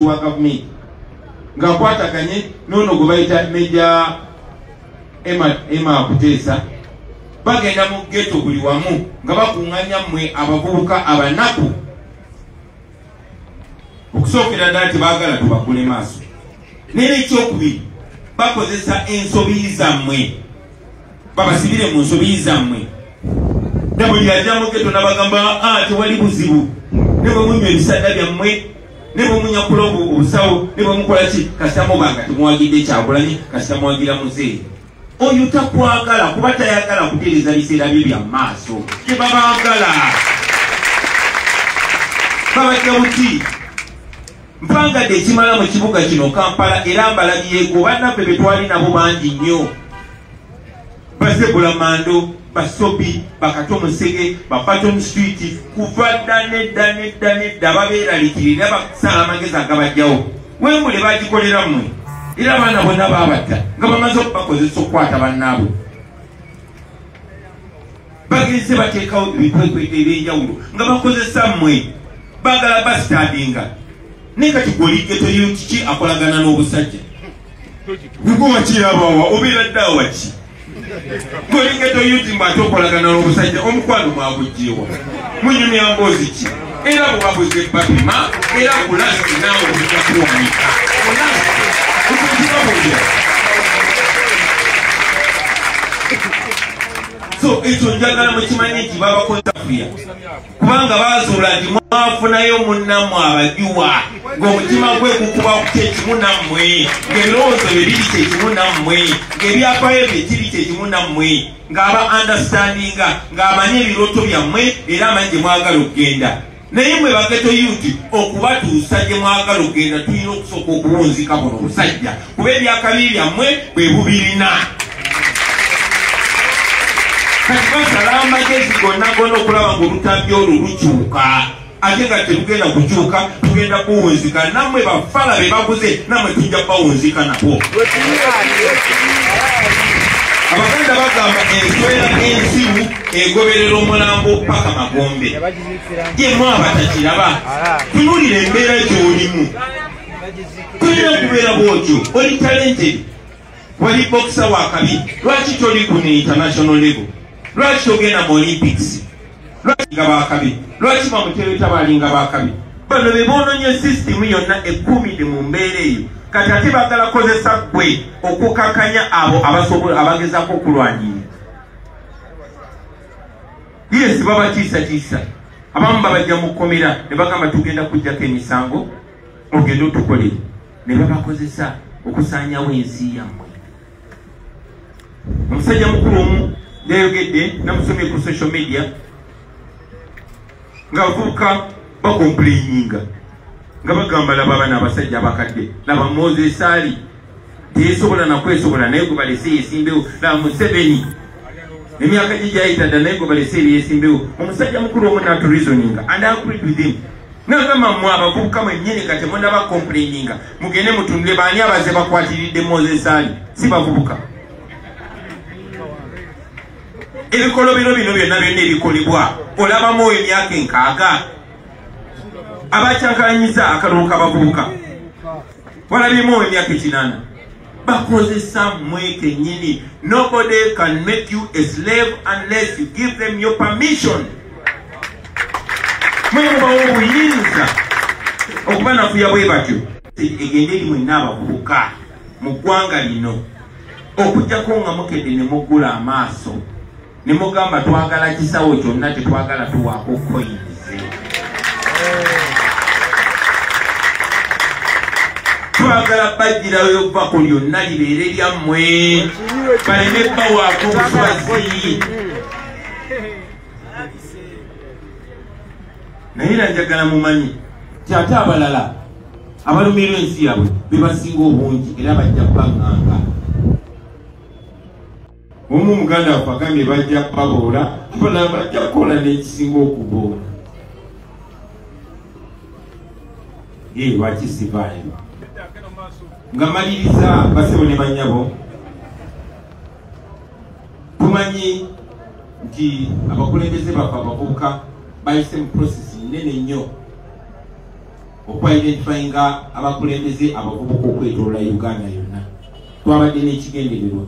wa government nga kwataganye nono gobaita meja Emma Kutesa bagenda mu ghetto buli wamu nga bakunganya mwe abavubuka abanaku okusookera ddala baagala tubakule maaso n'ekyokubiri bakozesa ensobi zammwe babasibire mu nsobi zammwe buli ajja mu ghetto n'abagamba tewali buzibu ne bwe munywa ebisadda byammwe ne bwe munyakula obusawo ne bwe mukola ki kasita mubanga temuwagidde Kyagulanyi kasita muwagira muzeeyi oyo takwagala kuba tayagala kutereeza biseera bye bya maaso tebabaagala babajja buti mpangadde ekimala mu kibuga kino Kampala era mbalabyeko bannaffe be twali nabo bangi nnyo Basebula Mando Basobi Bakato Musege Bapatom Street kuva nedda babeeralikirira basala amagezi agabajjawo wembule bagikolera mmwe era abaana bonna babatta nga bamaze okubakozesa okukwata bannaabwe bagenze bateekawo ebikwekweto ebyenjawulo nga bakozesa mmwe baagala basitadinga naye kati gwoliggeto kiki akolagana n'obusajja gugo wakirabawa obeera ddawo waki gwoliggeto yuti mbwate okolagana n'obusajja omukwano mwagujjeewa munyumya mboozi ki era bwebabuze bapima era kulasiti naawe ojja kuwanika so ekyo njagala mukimanye nti babakozafuya kubanga bazuula nti mwafunayo munnammwe abajuwa ng'omutima gwe gukuba kyekimu nammwe ng'ebirowoozo bye biri kyekimu nammwe ng'ebyafaayo bye kiri kyekimu nammwe ng'aba understandinga ng'amanye ebirooto byammwe era amanyi gye mwagala okugenda naye mwe bageto yuti okubatuusa gye mwagala okugenda tulina okusooka okuwunzika buno obusajja kuba ebyakabi byammwe bwe bubirina kati basala amagezi gonna okulaba ng'olutambi olwo lukyuka ate nga terugenda kukyuka tugenda kuwunzika nammwe bafala be baguze nammwe tujja bawunzika nabo abaganda bagamba enswera ensibu egoberera omulambo paka Magombe ye mwabatakiraba tunulira embeera gy'olimu tulina okubeera bwotyo oli talented wali bokisa wakabi lwaki toli ku international level lwaki togenda mu Olympics lwaki nga bakabi lwaki bamutebeta balinga bakabi bano be boononye system yonna ekkumide mu mbeera eyo kati ate bagala kozesa gwe okukakanya abo abagezako okulwanyira yes babakiisa abamu babajja mu kkomera ne bagamba tugenda kujjako emisango ogenda otukolere ne babakozesa okusaanyawo ensi yammwe omusajja mukulu omu yayogedde namusomye ku social media ng'abavubuka bakomplaininga nga bagamba laba abaana abasajja abakadde laba Moses Ali teyesobola nakwesobola naye gwe balese yesimbewo laba Museveni emyaka gye gyayita dda naye gwe balese yesimbewo omusajja mukulu omu natureasoninga and I agreed with him nagamba mmwe abavubuka mwennyini nga temunaba complaininga mugende mutunule baani abaze bakwatiridde Moses Ali si bavubuka ebikolobero bino byonna byonna ebikolebwa olabamu emyaka 6 abakyankalanyiza akalulu k'abavubuka walabyemu emyaka 8 bakozesa mmwe kennyini. Nobody can make you a slave unless you give them your permission. Mwe mubawo obuyinza okuba nafuya bwe batyo egende eri mwenna abavubuka mu ggwanga lino okujjako nga mukedde ne muggula amaaso ne mugamba twagala kisawo kyonna tetwagala tuwaako koyinze twagala bajjirayo bbako lyonna libeere lyammwe baleme bawaako buswazi naye era njagala mumanyi ti ate abalala abalumirwa ensi yaabwe bebasinga obungi era bajja kubaŋŋanga. Omu muganda waffe agambye bajja kubaboola bona bajja kukola n'ekisinga okuboola. Ye lwaki sivaayo nga maliriza basebo ne bannyabo tumanyi nti abakulembeze baffe abavubuka bayise mu prosesi nnene nnyo okwa-identifyinga abakulembeze abavubuka okwetoloola Uganda yonna. Twabadde n'ekigendererwa